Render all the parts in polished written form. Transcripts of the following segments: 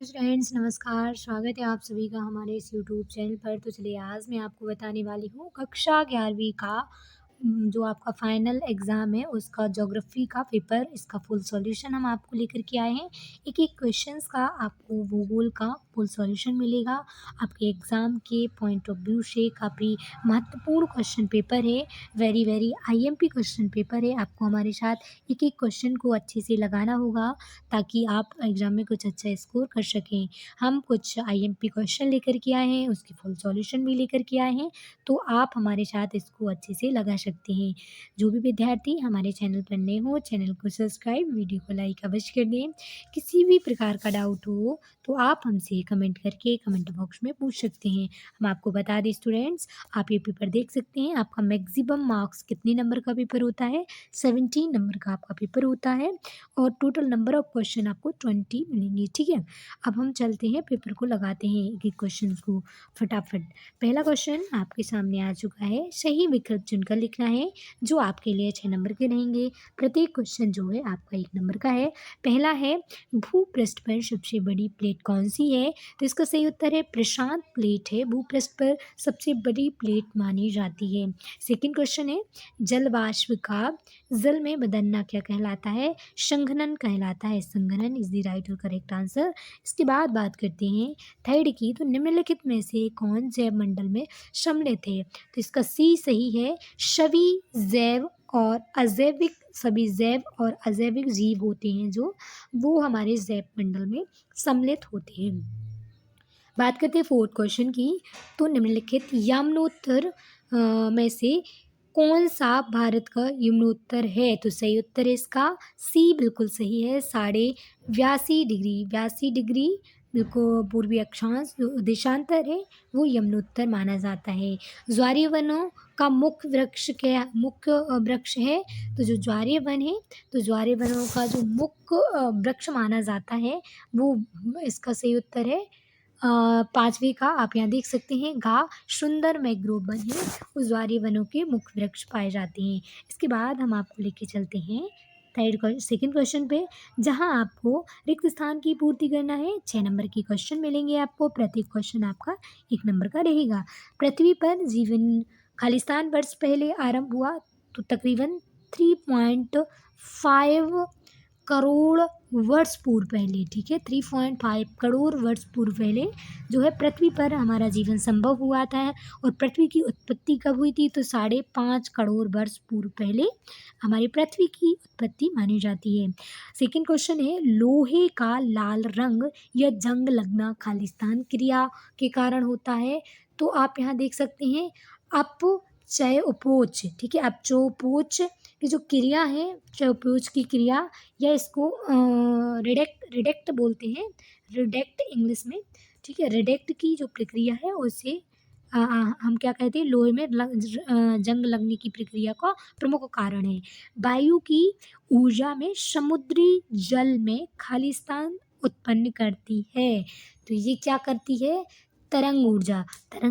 Friends नमस्कार, स्वागत है आप सभी का हमारे इस यूट्यूब चैनल पर। तो चलिए आज मैं आपको बताने वाली हूँ कक्षा 11वीं का जो आपका फाइनल एग्ज़ाम है उसका ज्योग्राफ़ी का पेपर, इसका फुल सॉल्यूशन हम आपको लेकर के आए हैं। एक-एक क्वेश्चंस का आपको भूगोल का फुल सॉल्यूशन मिलेगा। आपके एग्ज़ाम के पॉइंट ऑफ व्यू से काफ़ी महत्वपूर्ण क्वेश्चन पेपर है, वेरी आईएमपी क्वेश्चन पेपर है। आपको हमारे साथ एक-एक क्वेश्चन को अच्छे से लगाना होगा ताकि आप एग्ज़ाम में कुछ अच्छा स्कोर कर सकें। हम कुछ आईएमपी क्वेश्चन लेकर के आए हैं, उसके फुल सॉल्यूशन भी लेकर के आए हैं, तो आप हमारे साथ इसको अच्छे से लगा सकते हैं। जो भी विद्यार्थी हमारे चैनल पर नए हों, चैनल को सब्सक्राइब, वीडियो को लाइक अवश्य कर दें। किसी भी प्रकार का डाउट हो, तो आप हमसे कमेंट करके कमेंट बॉक्स में पूछ सकते हैं। हम आपको बता दें स्टूडेंट्स, आप ये पेपर देख सकते हैं, आपका मैक्सिमम मार्क्स कितने नंबर का पेपर होता है? 17 नंबर का आपका पेपर होता है और टोटल नंबर ऑफ क्वेश्चन आपको 20 मिलेंगे, ठीक है। अब हम चलते हैं पेपर को लगाते हैं एक एक क्वेश्चन को फटाफट। पहला क्वेश्चन आपके सामने आ चुका है, सही विकल्प चुनकर लिखना है जो आपके लिए 6 नंबर के रहेंगे। प्रत्येक क्वेश्चन जो है आपका 1 नंबर का है। पहला है, भूपृष्ठ पर सबसे बड़ी प्लेट कौन सी है? तो इसका सही उत्तर है प्रशांत प्लेट है, भूपृष्ठ पर सबसे बड़ी प्लेट मानी जाती है। सेकेंड क्वेश्चन है, जल वाष्प का जल में बदलना क्या कहलाता है? संघनन कहलाता है। संघनन इज द राइट और करेक्ट आंसर। इसके बाद बात करते हैं थर्ड की, तो निम्नलिखित में से कौन जैव मंडल में सम्मिलित है? तो इसका सी सही है, सभी जैव और अजैविक, सभी जैव और अजैविक जीव होते हैं जो वो हमारे जैव मंडल में सम्मिलित होते हैं। बात करते हैं फोर्थ क्वेश्चन की, तो निम्नलिखित यमुनोत्तर में से कौन सा भारत का यमुनोत्तर है? तो सही उत्तर है इसका सी, बिल्कुल सही है, 82.5 डिग्री, 82 डिग्री बिल्कुल पूर्वी अक्षांश जो देशांतर है वो यमुनोत्तर माना जाता है। ज्वारीय वनों का मुख्य वृक्ष क्या, मुख्य वृक्ष है? तो जो ज्वारीय वन है, तो ज्वारीय वनों का जो मुख्य वृक्ष माना जाता है वो, इसका सही उत्तर है 5वीं का आप यहाँ देख सकते हैं घा सुंदर मैंग्रोव वन है, उस ज्वारीय वनों के मुख्य वृक्ष पाए जाते हैं। इसके बाद हम आपको लेके चलते हैं सेकंड क्वेश्चन पे, जहाँ आपको रिक्त स्थान की पूर्ति करना है। 6 नंबर के क्वेश्चन मिलेंगे आपको, प्रत्येक क्वेश्चन आपका 1 नंबर का रहेगा। पृथ्वी पर जीवन खालिस्तान वर्ष पहले आरंभ हुआ, तो तकरीबन 3.5 करोड़ वर्ष पूर्व पहले, ठीक है, 3.5 करोड़ वर्ष पूर्व पहले जो है पृथ्वी पर हमारा जीवन संभव हुआ था। और पृथ्वी की उत्पत्ति कब हुई थी? तो 5.5 करोड़ वर्ष पूर्व पहले हमारी पृथ्वी की उत्पत्ति मानी जाती है। सेकंड क्वेश्चन है, लोहे का लाल रंग या जंग लगना खालिस्तान क्रिया के कारण होता है? तो आप यहाँ देख सकते हैं अपचय उपोच, ठीक है, अपचोपोच की जो क्रिया है, चयपोच की क्रिया, या इसको रिडेक्ट बोलते हैं, रिडेक्ट इंग्लिश में, ठीक है। रिडेक्ट की जो प्रक्रिया है उसे हम क्या कहते हैं, लोहे में जंग लगने की प्रक्रिया का प्रमुख कारण है। वायु की ऊर्जा में समुद्री जल में खालिस्तान उत्पन्न करती है, तो ये क्या करती है? तरंग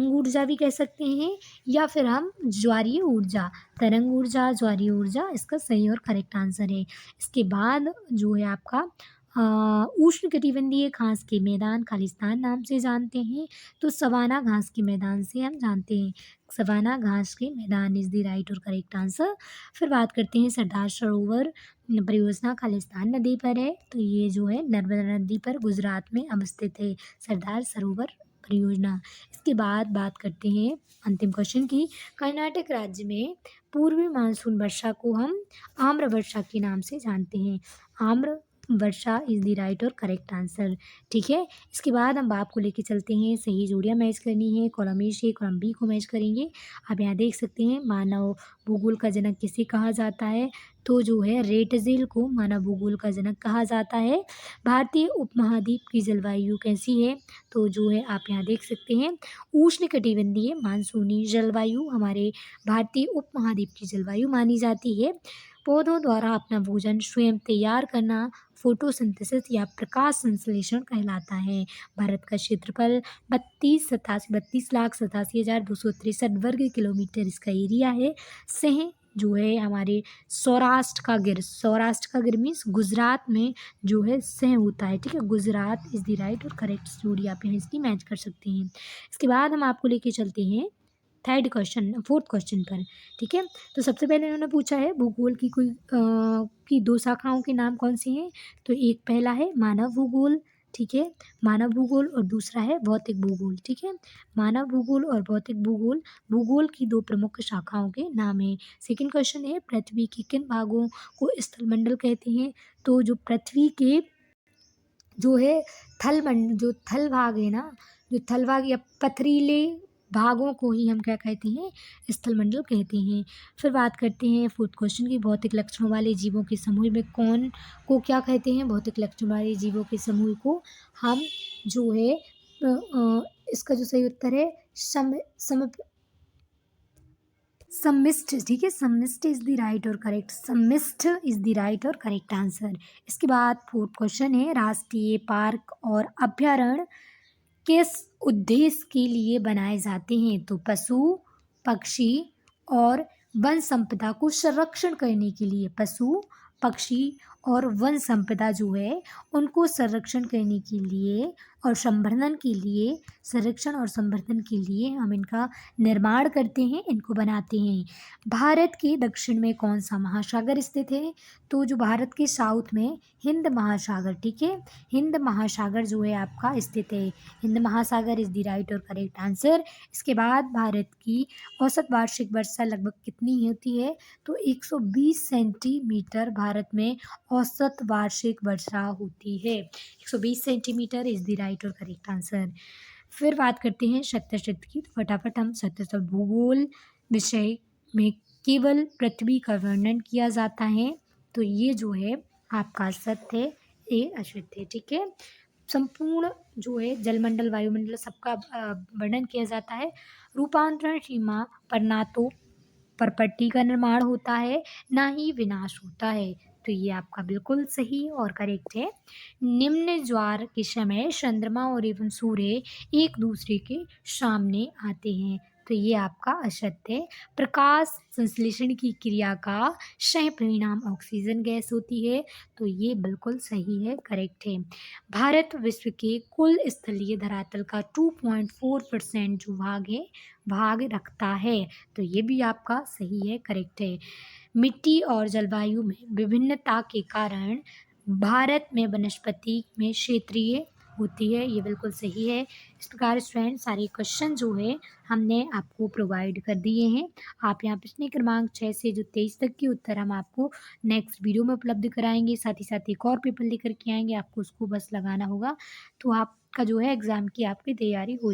ऊर्जा भी कह सकते हैं, या फिर हम ज्वारीय ऊर्जा, तरंग ऊर्जा, ज्वारीय ऊर्जा इसका सही और करेक्ट आंसर है। इसके बाद जो है आपका उष्णकटिबंधीय घास के मैदान खालिस्तान नाम से जानते हैं, तो सवाना घास के मैदान से हम जानते हैं। सवाना घास के मैदान इज़ द राइट और करेक्ट आंसर। फिर बात करते हैं सरदार सरोवर परियोजना खालिस्तान नदी पर है, तो ये जो है नर्मदा नदी पर गुजरात में अवस्थित है सरदार सरोवर परियोजना। इसके बाद बात करते हैं अंतिम क्वेश्चन की, कर्नाटक राज्य में पूर्वी मानसून वर्षा को हम आम्र वर्षा के नाम से जानते हैं। आम्र वर्षा इज़ द राइट और करेक्ट आंसर, ठीक है। इसके बाद हम आपको लेके चलते हैं, सही जोड़ियाँ मैच करनी है, कॉलम ए से कॉलम बी को मैच करेंगे। आप यहाँ देख सकते हैं, मानव भूगोल का जनक किसे कहा जाता है? तो जो है रेटजेल को मानव भूगोल का जनक कहा जाता है। भारतीय उपमहाद्वीप की जलवायु कैसी है? तो जो है आप यहाँ देख सकते हैं, उष्णकटिबंधीय मानसूनी जलवायु हमारे भारतीय उपमहाद्वीप की जलवायु मानी जाती है। पौधों द्वारा अपना भोजन स्वयं तैयार करना फोटोसिंथेसिस या प्रकाश संश्लेषण कहलाता है। भारत का क्षेत्रफल 32 लाख 87,263 वर्ग किलोमीटर इसका एरिया है। सह जो है हमारे सौराष्ट्र का गिर मीन्स गुजरात में जो है सह होता है, ठीक है। गुजरात इज़ द राइट और करेक्ट जोड़ी आप यहाँ इसकी मैच कर सकते हैं। इसके बाद हम आपको लेके चलते हैं फोर्थ क्वेश्चन पर, ठीक है। तो सबसे पहले इन्होंने पूछा है भूगोल की की 2 शाखाओं के नाम कौन से हैं? तो एक पहला है मानव भूगोल, ठीक है, मानव भूगोल, और दूसरा है भौतिक भूगोल, ठीक है। मानव भूगोल और भौतिक भूगोल, भूगोल की 2 प्रमुख शाखाओं के नाम हैं। सेकंड क्वेश्चन है पृथ्वी के किन भागों को स्थलमंडल कहते हैं? तो जो पृथ्वी के जो है जो थल भाग है ना, जो थल भाग या पथरीले भागों को ही हम क्या कहते हैं? स्थलमंडल कहते हैं। फिर बात करते हैं फोर्थ क्वेश्चन की भौतिक लक्षणों वाले जीवों के समूह में कौन को क्या कहते हैं? भौतिक लक्षण वाले जीवों के समूह को हम जो है इसका जो सही उत्तर है सम्मिष्ट, ठीक है। सम्मिष्ट इज द राइट और करेक्ट, सम्मिष्ट इज द राइट और करेक्ट आंसर। इसके बाद फोर्थ क्वेश्चन है राष्ट्रीय पार्क और अभ्यारण्य किस उद्देश्य के लिए बनाए जाते हैं? तो पशु, पक्षी और वन संपदा को संरक्षण करने के लिए, पशु, पक्षी और वन संपदा जो है उनको संरक्षण करने के लिए और संरक्षण और संवर्धन के लिए हम इनका निर्माण करते हैं, इनको बनाते हैं। भारत के दक्षिण में कौन सा महासागर स्थित है? तो जो भारत के साउथ में हिंद महासागर, ठीक है, हिंद महासागर जो है आपका स्थित है। हिंद महासागर इज द राइट और करेक्ट आंसर। इसके बाद भारत की औसत वार्षिक वर्षा लगभग कितनी होती है? तो 120 सेंटीमीटर भारत में औसत वार्षिक वर्षा होती है। 120 सेंटीमीटर इज द राइट और करेक्ट आंसर। फिर बात करते हैं सत्य सत्य की, तो फटाफट हम सत्य सत्य भूगोल विषय में केवल पृथ्वी का वर्णन किया जाता है, तो ये जो है आपका सत्य है, ये असत्य है, ठीक है। संपूर्ण जो है जलमंडल, वायुमंडल सबका वर्णन किया जाता है। रूपांतरण सीमा पर ना तो परपट्टी का निर्माण होता है ना ही विनाश होता है, तो ये आपका बिल्कुल सही और करेक्ट है। निम्न ज्वार के समय चंद्रमा और एवं सूर्य एक दूसरे के सामने आते हैं, तो ये आपका असत्य है। प्रकाश संश्लेषण की क्रिया का सह परिणाम ऑक्सीजन गैस होती है, तो ये बिल्कुल सही है, करेक्ट है। भारत विश्व के कुल स्थलीय धरातल का 2.4% जो भाग रखता है, तो ये भी आपका सही है, करेक्ट है। मिट्टी और जलवायु में विभिन्नता के कारण भारत में वनस्पति में क्षेत्रीय होती है, ये बिल्कुल सही है। इस प्रकार स्टूडेंट सारे क्वेश्चन जो है हमने आपको प्रोवाइड कर दिए हैं। आप यहाँ प्रश्न क्रमांक 6 से जो 23 तक के उत्तर हम आपको नेक्स्ट वीडियो में उपलब्ध कराएंगे। साथ ही साथ एक और पेपर लेकर के आएंगे, आपको उसको बस लगाना होगा, तो आपका जो है एग्ज़ाम की आपकी तैयारी हो